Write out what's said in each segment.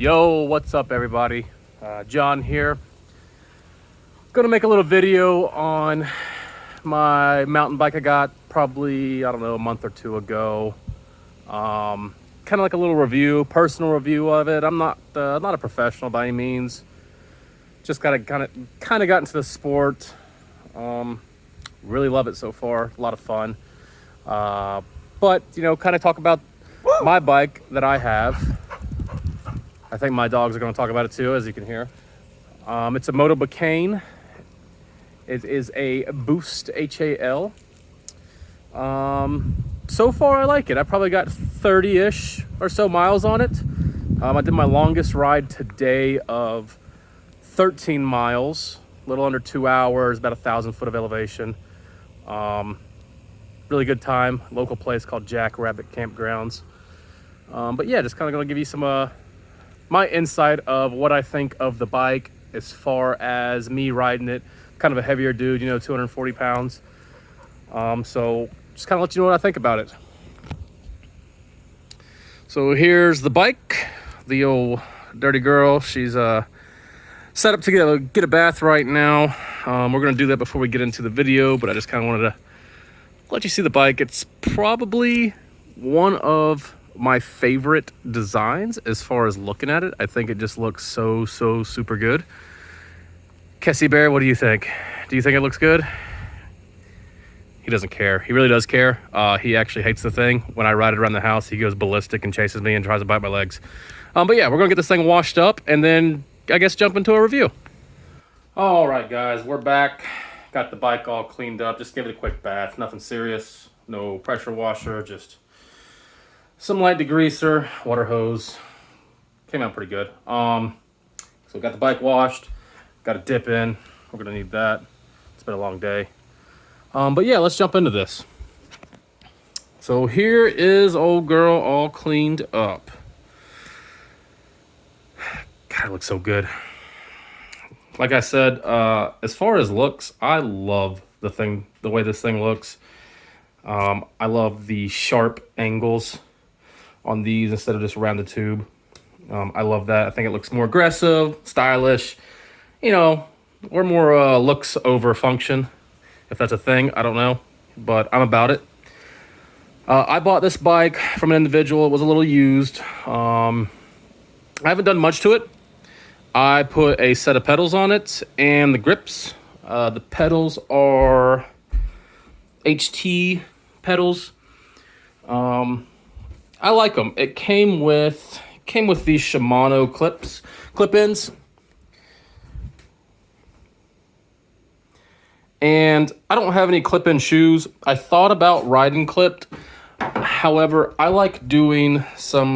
Yo, what's up everybody? John here. Gonna make a little video on my mountain bike I got probably, I don't know, a month or two ago. Kind of like a little review, personal review of it. I'm not a professional by any means. Just kind of got into the sport. Really love it so far. A lot of fun. But you know, kind of talk about my bike that I have. I think my dogs are going to talk about it too, as you can hear. It's a Motobecane. It is a Boost HAL. So far I like it. I probably got 30-ish or so miles on it. I did my longest ride today of 13 miles, a little under 2 hours, about 1,000 foot of elevation. Really good time. Local place called Jackrabbit Campgrounds. But yeah, just kind of going to give you some my insight of what I think of the bike as far as me riding it. Kind of a heavier dude, you know, 240 pounds. So just kind of let you know what I think about it. So here's the bike, the old dirty girl. She's set up to get a bath right now. We're gonna do that before we get into the video, but I just kind of wanted to let you see the bike. It's probably one of my favorite designs as far as looking at it. I think it just looks so super good. Kessie Bear, what do you think? Do you think it looks good? He doesn't care. He really does care. He actually hates the thing. When I ride it around the house, he goes ballistic and chases me and tries to bite my legs. But yeah, we're gonna get this thing washed up and then I guess jump into a review. All right, guys, we're back. Got the bike all cleaned up. Just gave it a quick bath. Nothing serious. No pressure washer. Just some light degreaser, water hose. Came out pretty good. So we got the bike washed. Got a dip in. We're gonna need that. It's been a long day. But yeah, let's jump into this. So here is old girl all cleaned up. God, it looks so good. Like I said, as far as looks, I love the way this thing looks. I love the sharp angles on these instead of just rounded tube. I love that. I think it looks more aggressive, stylish. You know, we're more looks over function, if that's a thing. I don't know, but I'm about it. I bought this bike from an individual. It was a little used. I haven't done much to it. I put a set of pedals on it and the grips. The pedals are HT pedals. I like them. It came with these Shimano clip-ins. And I don't have any clip-in shoes. I thought about riding clipped. However, I like doing some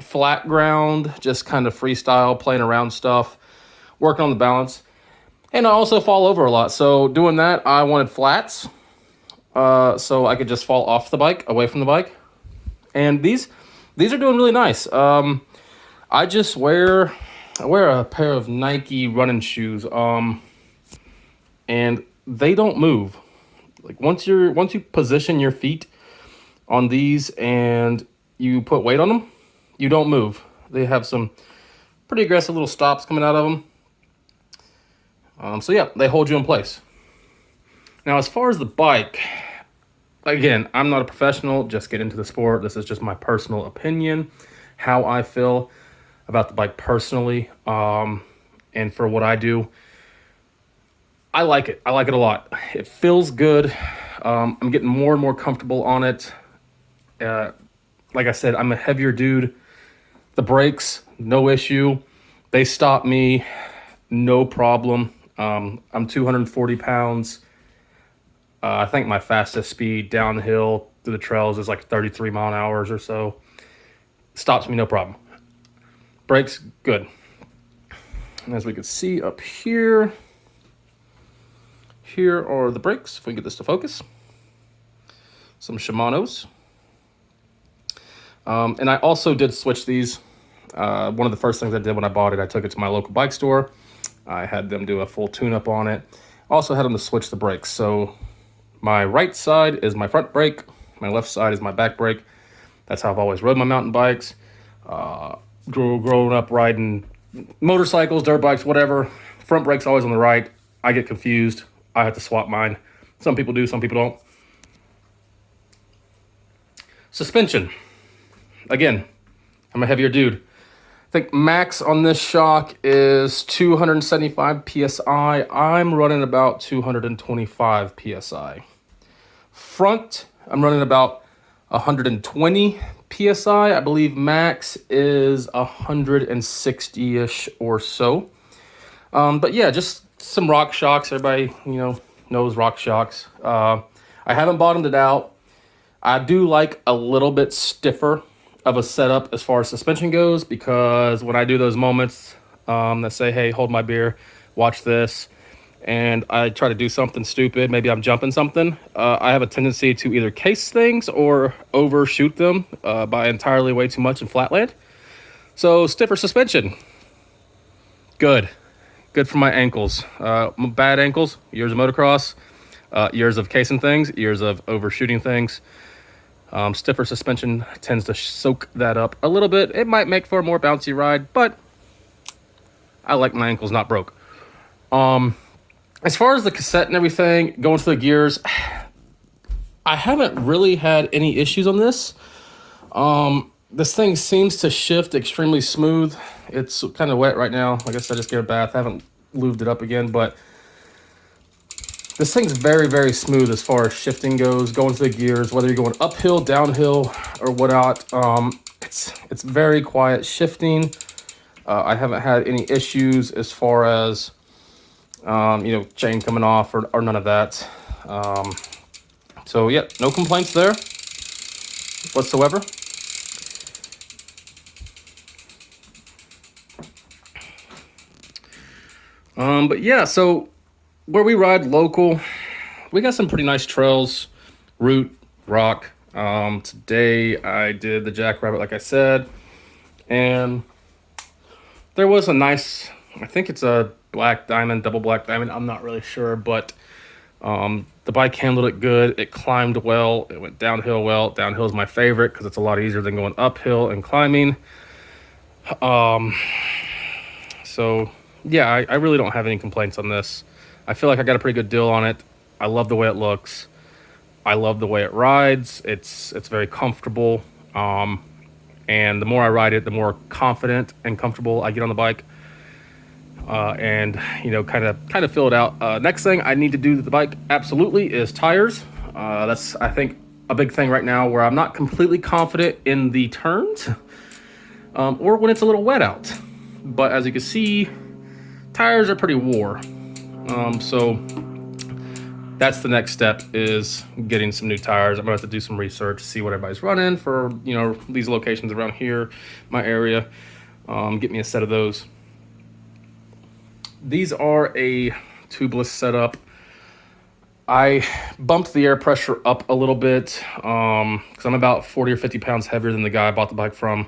flat ground, just kind of freestyle, playing around stuff, working on the balance. And I also fall over a lot. So doing that, I wanted flats. So I could just fall off the bike, away from the bike. And these are doing really nice. I wear a pair of Nike running shoes. And they don't move. Like once you position your feet on these and you put weight on them, you don't move. They have some pretty aggressive little stops coming out of them. So yeah, they hold you in place. Now, as far as the bike, again, I'm not a professional, just get into the sport. This is just my personal opinion, how I feel about the bike personally, and for what I do. I like it. I like it a lot. It feels good. I'm getting more and more comfortable on it. Like I said, I'm a heavier dude. The brakes, no issue. They stop me, no problem. I'm 240 pounds. I think my fastest speed downhill through the trails is like 33 mile an hour or so. Stops me, no problem. Brakes, good. And as we can see up here, here are the brakes, if we can get this to focus. Some Shimanos. And I also did switch these. One of the first things I did when I bought it, I took it to my local bike store. I had them do a full tune-up on it. Also had them to switch the brakes. So my right side is my front brake. My left side is my back brake. That's how I've always rode my mountain bikes. growing up riding motorcycles, dirt bikes, whatever. Front brake's always on the right. I get confused. I have to swap mine. Some people do, some people don't. Suspension. Again, I'm a heavier dude. I think max on this shock is 275 PSI. I'm running about 225 PSI. Front, I'm running about 120 PSI. I believe max is 160-ish or so. But yeah, just some rock shocks. Everybody, knows rock shocks. I haven't bottomed it out. I do like a little bit stiffer of a setup as far as suspension goes, because when I do those moments that say, hey, hold my beer, watch this, and I try to do something stupid, maybe I'm jumping something, I have a tendency to either case things or overshoot them by entirely way too much in flatland. So stiffer suspension, good for my ankles. Bad ankles, years of motocross, years of casing things, years of overshooting things. Stiffer suspension tends to soak that up a little bit. It might make for a more bouncy ride, but I like my ankles not broke. As far as the cassette and everything, going to the gears, I haven't really had any issues on this. This thing seems to shift extremely smooth. It's kind of wet right now. Like I said, I just gave a bath. I haven't lubed it up again, but this thing's very, very smooth as far as shifting goes, going to the gears, whether you're going uphill, downhill, or whatnot. It's very quiet shifting. I haven't had any issues as far as, chain coming off or none of that. So, yeah, no complaints there whatsoever. But yeah, so where we ride local, we got some pretty nice trails, route, rock. Today I did the Jackrabbit, like I said, and there was a nice, I think it's a black diamond, double black diamond, I'm not really sure, but the bike handled it good. It climbed well. It went downhill well. Downhill is my favorite because it's a lot easier than going uphill and climbing. So yeah, I really don't have any complaints on this. I feel like I got a pretty good deal on it. I love the way it looks. I love the way it rides. It's very comfortable. And the more I ride it, the more confident and comfortable I get on the bike. And kind of fill it out. Next thing I need to do to the bike absolutely is tires. That's, I think, a big thing right now where I'm not completely confident in the turns, or when it's a little wet out. But as you can see, tires are pretty wore. So that's the next step, is getting some new tires. I'm gonna have to do some research, see what everybody's running for, these locations around here, my area. Get me a set of those. These are a tubeless setup. I bumped the air pressure up a little bit because I'm about 40 or 50 pounds heavier than the guy I bought the bike from.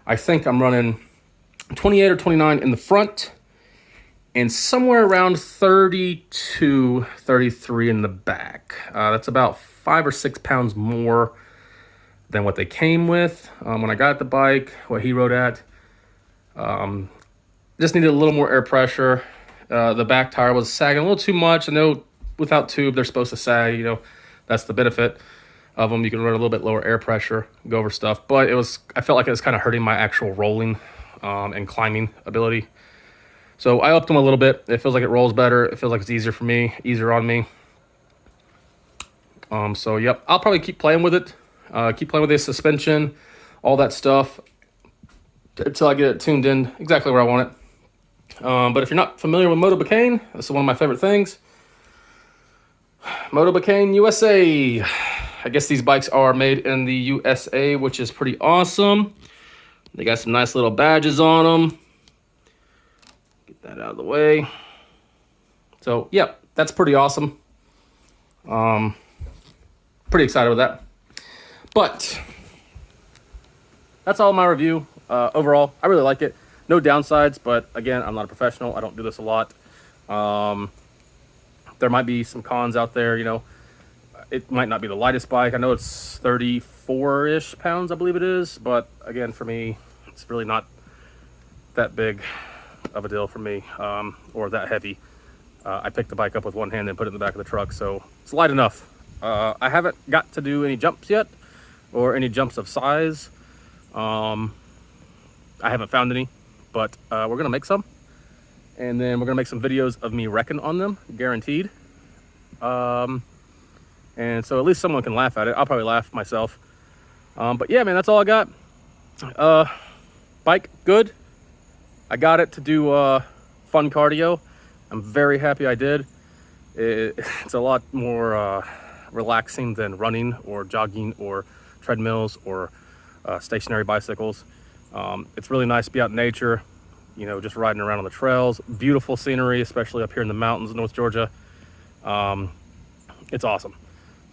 I think I'm running 28 or 29 in the front and somewhere around 32, 33 in the back. That's about 5 or 6 pounds more than what they came with when I got the bike, what he rode at. Just needed a little more air pressure. The back tire was sagging a little too much. I know without tube, they're supposed to sag, that's the benefit of them. You can run a little bit lower air pressure, go over stuff. But I felt like it was kind of hurting my actual rolling and climbing ability. So I upped them a little bit. It feels like it rolls better. It feels like it's easier for me, easier on me. So yep, I'll probably keep playing with it. Keep playing with the suspension, all that stuff, until I get it tuned in exactly where I want it. But if you're not familiar with Motobecane, this is one of my favorite things. Motobecane USA. I guess these bikes are made in the USA, which is pretty awesome. They got some nice little badges on them. Get that out of the way. So, yeah, that's pretty awesome. Pretty excited with that. But that's all my review. Overall, I really like it. No downsides, but again, I'm not a professional. I don't do this a lot. There might be some cons out there, It might not be the lightest bike. I know it's 34-ish pounds, I believe it is. But again, for me, it's really not that big of a deal for me, or that heavy. I picked the bike up with one hand and put it in the back of the truck, so it's light enough. I haven't got to do any jumps yet, or any jumps of size. I haven't found any, but we're gonna make some, and then we're gonna make some videos of me wrecking on them, guaranteed. And so at least someone can laugh at it. I'll probably laugh myself. But yeah, man, that's all I got. Bike, good. I got it to do fun cardio. I'm very happy I did. It's a lot more relaxing than running or jogging or treadmills or stationary bicycles. It's really nice to be out in nature, you know, just riding around on the trails. Beautiful scenery, especially up here in the mountains of North Georgia. It's awesome.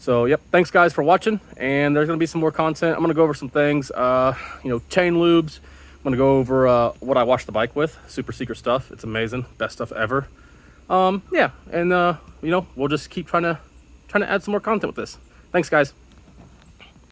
So yep, thanks guys for watching, and there's gonna be some more content. I'm gonna go over some things, you know, chain lubes. I'm gonna go over what I washed the bike with, super secret stuff. It's amazing, best stuff ever. Yeah, and you know, we'll just keep trying to add some more content with this. Thanks guys.